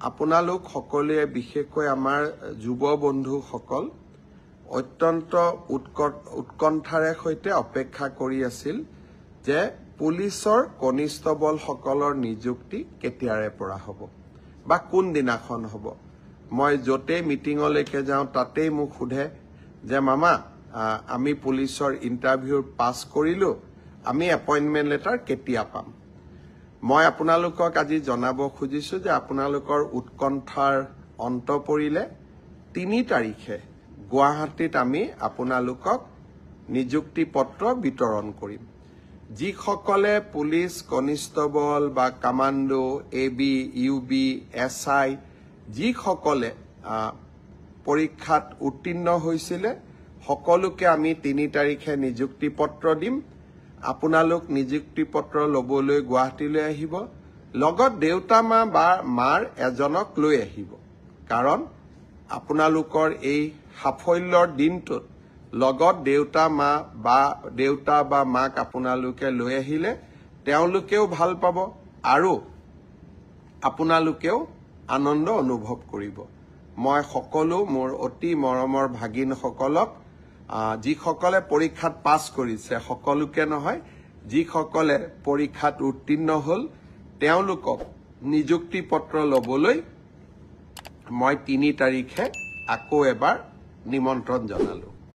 আপোনালোক সকলোৱে বিশেষকৈ আমাৰ যুৱ বন্ধুসকল অত্যন্ত উৎকণ্ঠাৰে সৈতে অপেক্ষা কৰি আছিল যে পুলিচৰ কনিষ্টবলসকলৰ নিযুক্তি কেতিয়াৰে পৰা হ'ব বা কোন দিনাখন হ'ব। মই য'তেই মিটিঙলৈকে যাওঁ তাতেই মোক সোধে যে মামা আমি পুলিচৰ ইণ্টাৰভিউ পাছ কৰিলোঁ, আমি এপইণ্টমেণ্ট লেটাৰ কেতিয়া পাম। মই আপোনালোকক আজি জনাব খুজিছোঁ যে আপোনালোকৰ উৎকণ্ঠাৰ অন্ত পৰিলে ৩ তাৰিখে গুৱাহাটীত আমি আপোনালোকক নিযুক্তি পত্ৰ বিতৰণ কৰিম। যিসকলে পুলিচ কনিষ্টবল বা কামাণ্ডো AB UB SI যিসকলে পৰীক্ষাত উত্তীৰ্ণ হৈছিলে সকলোকে আমি ৩ তাৰিখে নিযুক্তি পত্ৰ দিম। আপোনালোক নিযুক্তি পত্ৰ ল'বলৈ গুৱাহাটীলৈ আহিব, লগত দেউতা মা বা মাৰ এজনক লৈ আহিব। কাৰণ আপোনালোকৰ এই সাফল্যৰ দিনটোত লগত দেউতা বা মাক আপোনালোকে লৈ আহিলে তেওঁলোকেও ভাল পাব আৰু আপোনালোকেও আনন্দ অনুভৱ কৰিব। মই সকলো মোৰ অতি মৰমৰ ভাগিনসকলক যিসকলে পৰীক্ষাত পাছ কৰিছে সকলোকে নহয়, যিসকলে পৰীক্ষাত উত্তীৰ্ণ হ'ল তেওঁলোকক নিযুক্তি পত্ৰ ল'বলৈ মই ৩ তাৰিখে আকৌ এবাৰ নিমন্ত্ৰণ জনালোঁ।